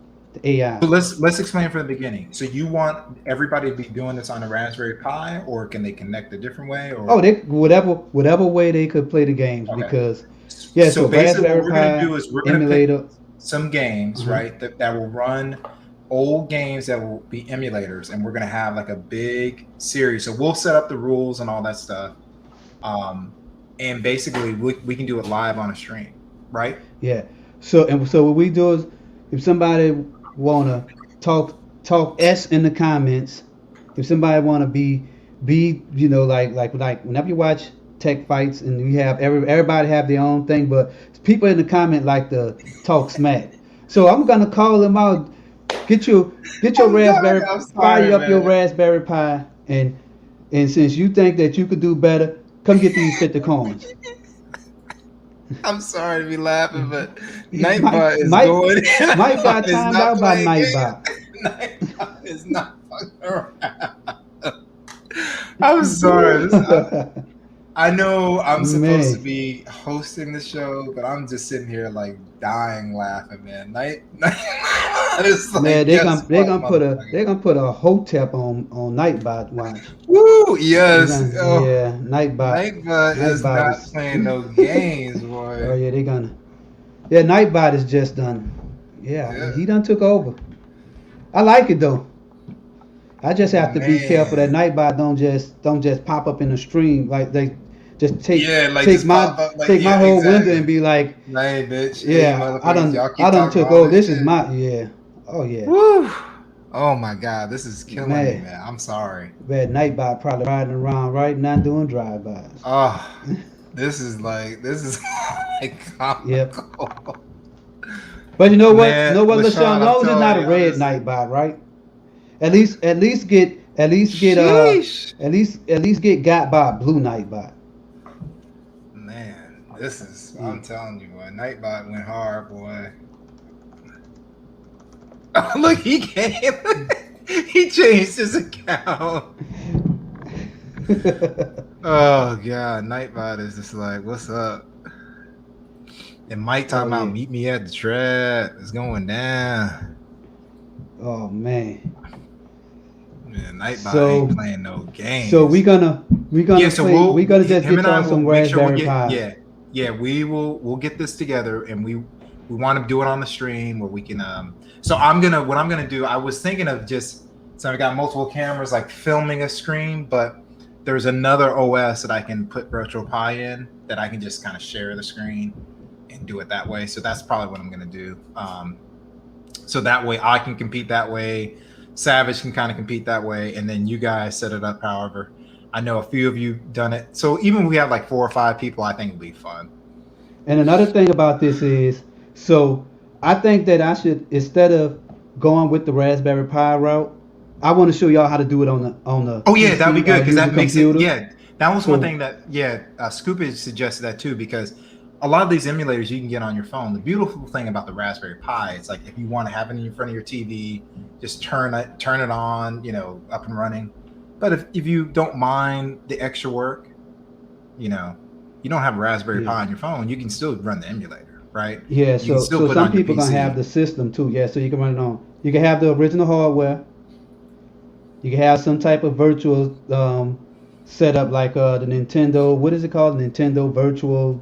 AI. So let's explain from the beginning. So you want everybody to be doing this on a Raspberry Pi, or can they connect a different way? Or whatever way they could play the games, okay. Because Yeah, So so basically, what Raspberry we're gonna Pi do is we're gonna pick emulator. some games, Uh-huh. right, that will run old games that will be emulators, and we're gonna have like a big series. So we'll set up the rules and all that stuff, and basically we can do it live on a stream, right? Yeah. So what we do is, if somebody wanna talk S in the comments, if somebody wanna be like whenever you watch tech fights and you have everybody have their own thing, but people in the comment like to talk smack. So I'm gonna call them out. Get your get your raspberry I'm fire sorry, up your man. Raspberry Pi, and since you think that you could do better, come get these 50 coins. I'm sorry to be laughing, but Mike Nightbot is Mike going. Mike Nightbot got is timed not out by playing Nightbot. games. Nightbot is not fucking around. I'm sorry. I know I'm supposed to Man, be hosting the show, but I'm just sitting here like dying laughing, man. Night it's man, like, guess they what, gonna put a motherfucker? they gonna put a hotep on Nightbot watch. Woo! Yes. Oh, Yeah, Nightbot is Nightbot not is playing no games, oh boy. yeah, they gonna yeah, Nightbot is just done. Yeah, Yeah, he done took over. I like it though. I just have to be careful that man. Nightbot don't just pop up in the stream like they just Yeah, like just pop up like, take my yeah, whole window and exactly. be like, Hey, bitch. Hey, you yeah, motherfuckers. Y'all I keep done talking took all over. this This is shit. my yeah. Oh yeah. Woo! Oh my God, this is killing me, Man, man. I'm sorry. bad Nightbot probably riding around right now doing drive-bys. Oh, this is like Yep. comical. But you know what? You Man, know what, LaShawn? LaShawn, As I'm long as it's telling not a you, red honestly. Nightbot, right? Sheesh. At least get got by a blue Nightbot. Man, this is, Yeah. I'm telling you, boy. Nightbot went hard, boy. Oh, look, he came. He changed his account. Oh God, Nightbot is just like, what's up? And Mike Oh talking about yeah. meet me at the trap. It's going down. Oh man. Man, Nightbot ain't So playing no so games. we Yeah, gonna so play. We gonna just him get and I y'all will some make sure we Raspberry get, Pis. yeah, we'll get this together, and we want to do it on the stream where we can. So what I'm gonna do. I was thinking of just, so I got multiple cameras like filming a screen, but there's another OS that I can put Virtual Pi in that I can just kind of share the screen and do it that way. So that's probably what I'm gonna do. So that way I can compete that way. Savage can kind of compete that way, and then you guys set it up however. I know a few of you done it. So even if we have like 4 or 5 people, I think it'll be fun. And another thing about this is, so I think that I should, instead of going with the Raspberry Pi route, I want to show y'all how to do it on the Oh yeah, that'd be PC good because user that makes it. computer. Yeah, that was one So thing that Scoopage suggested that too, because a lot of these emulators you can get on your phone. The beautiful thing about the Raspberry Pi, it's like if you want to have it in front of your TV, just turn it on, up and running. But if you don't mind the extra work, you know, you don't have a Raspberry yeah, Pi on your phone, you can still run the emulator, right? yeah. You can So still so put it some on your people gonna have PC. the system too. Yeah, so you can run it on. You can have the original hardware. You can have some type of virtual setup like the Nintendo. What is it called? Nintendo Virtual,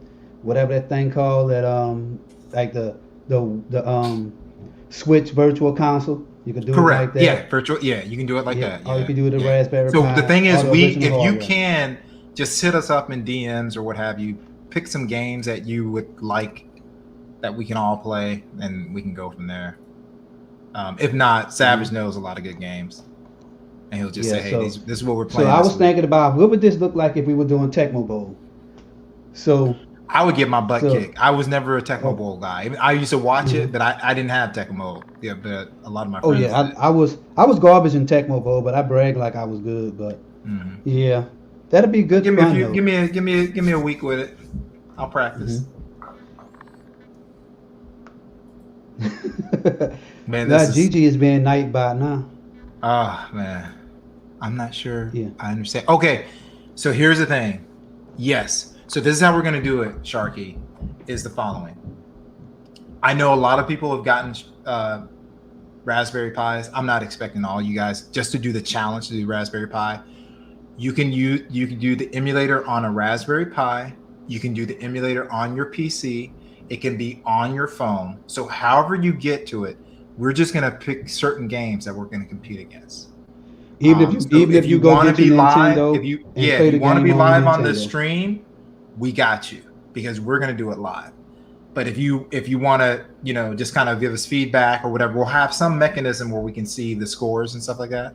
whatever that thing called. That like the Switch Virtual Console. You can do it like Correct. Yeah, that. virtual. Yeah, you can do it like Yeah. that. Or you Yeah, can do it with a yeah. Raspberry So the Pi thing or is, the original if you hardware. can, just hit us up in DMs or what have you. Pick some games that you would like that we can all play, and we can go from there. If not, Mhm. Savage knows a lot of good games, and he'll just Yeah. say, "Hey, this is what we're So playing I this was week." thinking about what would this look like if we were doing Tecmo Bowl. So I would get my butt so kicked. I was never a Tecmo oh, Bowl guy. I used to watch it, mhm. but I didn't have Tecmo. Yeah, but a lot of my Oh friends yeah, did. I was garbage in Tecmo Bowl, but I bragged like I was good. But Hmm. yeah, that'd be good Give me a fun few. though. Give me a week with it. I'll practice. Hmm. Man, Now this is. Gigi is being night by now. Ah, man. I'm not sure Yeah. I understand. Okay, so here's the thing. Yes. So this is how we're going to do it, Sharky, is the following. I know a lot of people have gotten Raspberry Pis. I'm not expecting all you guys just to do the challenge to do Raspberry Pi. You can do the emulator on a Raspberry Pi, You can do the emulator on your PC. It can be on your phone. So however you get to it, we're just going to pick certain games that we're going to compete against. So Even if if you you go want to get your be live, Nintendo and if play you the want to game be on your live on the Nintendo. stream, we got you because we're going to do it live. But if you want to, just kind of give us feedback or whatever, we'll have some mechanism where we can see the scores and stuff like that.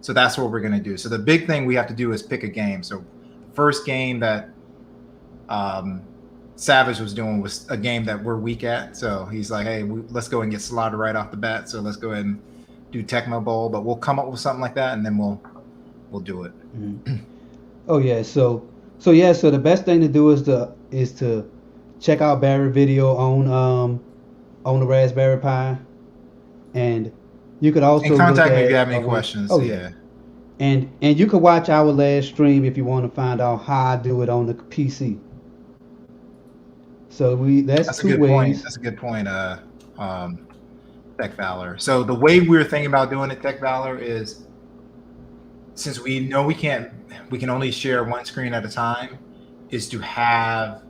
So that's what we're going to do. So the big thing we have to do is pick a game. So the first game that Savage was doing was a game that we're weak at. So he's like, hey, let's go and get slaughtered right off the bat. So let's go ahead and do Tecmo Bowl, but we'll come up with something like that and then we'll do it. Mm-hmm. Oh yeah, so the best thing to do is to check out Barry video on the Raspberry Pi, and you could also And contact look me if at you have any questions. oh yeah, and you could watch our last stream if you want to find out how I do it on the PC. So that's That's a two good ways. point. That's a good point. Tech Valor. So the way we're thinking about doing it, Tech Valor, is since we know we can only share one screen at a time, is to have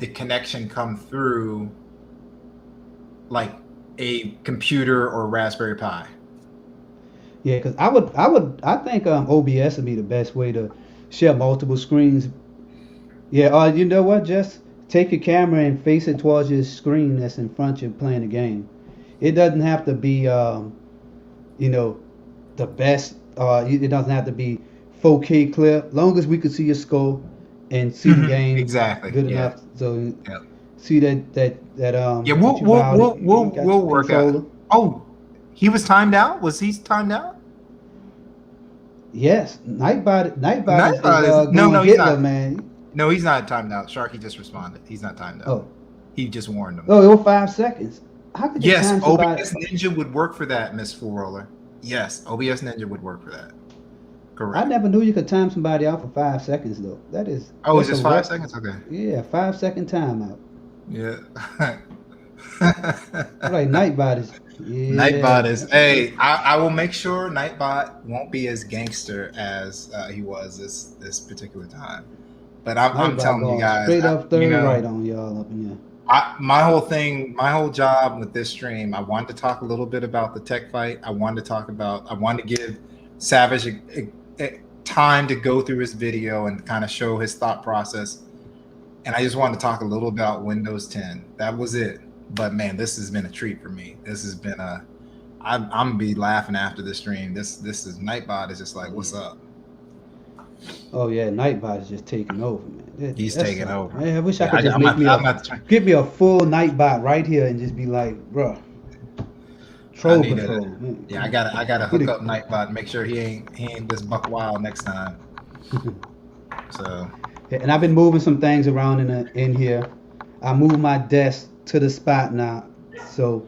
the connection come through like a computer or Raspberry Pi. Yeah, because I think OBS would be the best way to share multiple screens. Yeah, you know what? Just take your camera and face it towards your screen that's in front of you playing the game. It doesn't have to be, the best. It doesn't have to be 4K clear. Long as we could see your score and see the game exactly good enough. So yeah. See that yeah, we'll work out. Oh, he was timed out. Was he timed out? Yes, Nightbot is no, he's not, man. No, he's not timed out. Sharky just responded. He's not timed out. Oh, he just warned him. Oh, it was 5 seconds. How could you yes, time somebody? OBS Ninja would work for that, Miss Full Roller. Yes, OBS Ninja would work for that. Correct. I never knew you could time somebody out for 5 seconds though. That is. Oh, is this 5 seconds? Okay. Yeah, 5 second timeout. Yeah. Right, Nightbot is. Yeah. Nightbot is. Hey, I will make sure Nightbot won't be as gangster as he was this particular time. But I'm telling you guys, straight up third right on y'all up in here. My whole job with this stream, I wanted to talk a little bit about the tech fight. I wanted to give Savage a time to go through his video and kind of show his thought process. And I just wanted to talk a little about Windows 10. That was it. But man, this has been a treat for me. This has been I'm gonna be laughing after this stream. This is Nightbot is just like, what's up? Oh yeah, Nightbot is just taking over, man. He's taking over. Man, I wish I could get me a full Nightbot right here and just be like, bro, troll control. Man. Yeah, I gotta hook up Nightbot and make sure he ain't this buck wild next time. So. And I've been moving some things around in here. I moved my desk to the spot now, so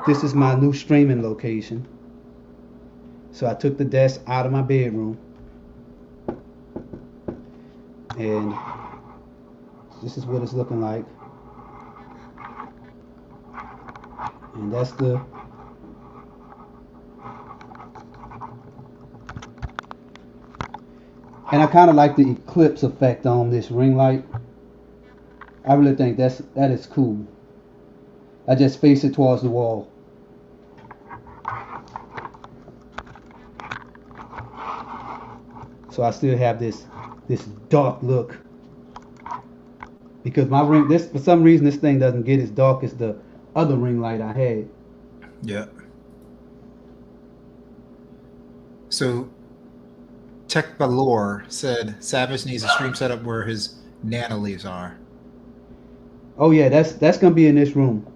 this is my new streaming location. So I took the desk out of my bedroom. And this is what it's looking like. And that's the and I kind of like the eclipse effect on this ring light. I really think that is cool. I just face it towards the wall. So I still have this dark look. Because my ring, for some reason this thing doesn't get as dark as the other ring light I had. Yeah. So Tech Valor said Savage needs a stream setup where his nano leaves are. Oh yeah, that's gonna be in this room.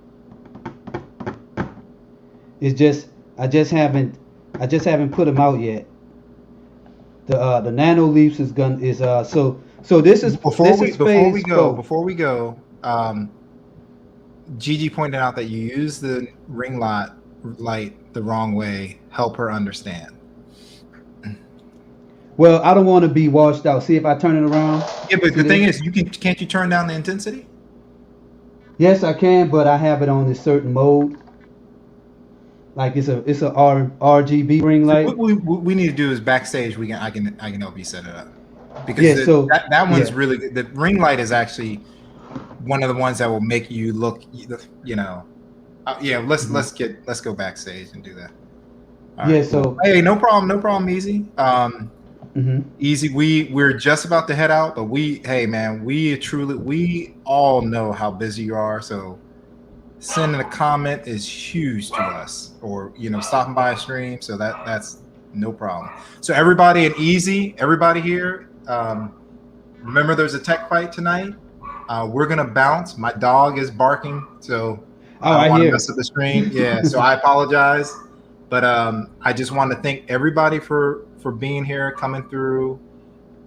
It's just I just haven't put them out yet. The nano leaves is so this is before we go. Gigi pointed out that you use the ring light the wrong way. Help her understand. Well, I don't want to be washed out. See if I turn it around. Yeah, but the thing is, can't you turn down the intensity? Yes, I can, but I have it on this certain mode. Like it's a RGB ring light. So what we need to do is backstage. I can help you set it up. because Yeah. So that one's yeah. really good. The ring light is actually one of the ones that will make you look, yeah. Mhm. Let's go backstage and do that. All Yeah. right, cool. So. Hey, no problem, Easy. Mhm. Easy. We're just about to head out, but hey man, we all know how busy you are. So sending a comment is huge to us, or stopping by a stream. So that's no problem. So everybody and Easy, everybody here. Remember, there's a tech fight tonight. We're gonna bounce. My dog is barking, so Oh, I don't I want to hear mess up the stream. Yeah, so I apologize, but I just want to thank everybody for being here, coming through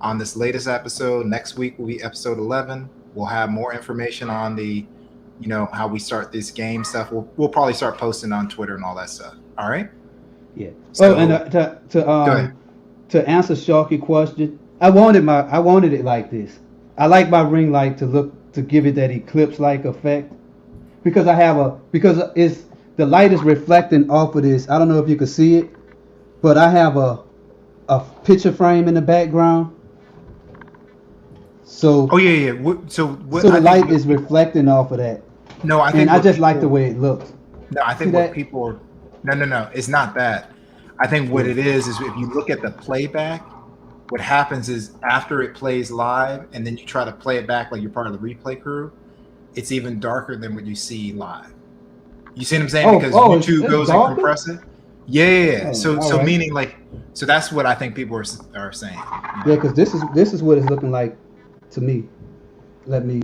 on this latest episode. Next week will be episode 11. We'll have more information on the, how we start this game stuff. We'll probably start posting on Twitter and all that stuff. All right. Yeah. Oh, and So go ahead. to answer Sharky question, I wanted it like this. I like my ring light to give it that eclipse like effect because because it's the light is reflecting off of this. I don't know if you can see it, but I have a picture frame in the background. So Oh yeah, yeah. so the I think light is reflecting off of that, no, I and think I what just like the people way it looks. No, I See think what that? people are, no, it's not that. I think what Yeah. it is if you look at the playback, what happens is after it plays live and then you try to play it back like you're part of the replay crew, it's even darker than what you see live. You see what I'm saying? Because YouTube It's goes and darker. compress it. Yeah, yeah, yeah. Oh, So all right. meaning so that's what I think people are saying. Yeah, because this is what it's looking like to me. Let me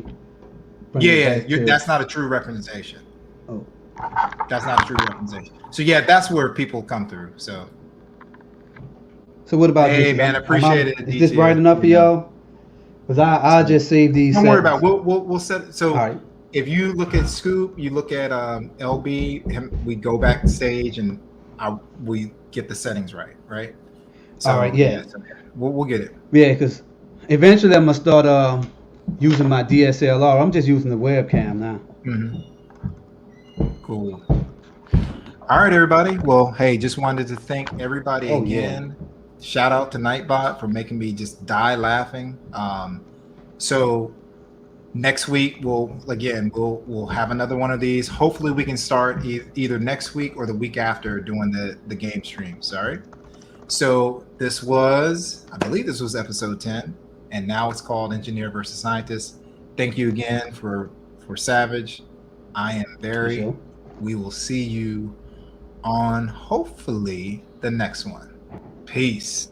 bring Yeah, it yeah. back to. That's not a true representation. Oh, That's not a true representation. So yeah, that's where people come through. So so what about this? hey man, appreciate it, Is this bright DT. enough for y'all? Because I So just save these don't worry about settings. it. We'll set it. All So right. if you look at Scoop, you look at LB, we go backstage and we get the settings right. All right. So Yeah. yeah, we'll get it. Yeah. Because eventually I'm gonna start using my DSLR. I'm just using the webcam now. Cool. All right, everybody. Well, hey, just wanted to thank everybody Oh yeah. again. Shout out to Nightbot for making me just die laughing. So next week we'll have another one of these. Hopefully we can start either next week or the week after doing the game streams. All right. So I believe this was episode 10, and now it's called Engineer versus Scientist. Thank you again for Savage. I am Barry. Sure. We will see you on hopefully the next one. Peace.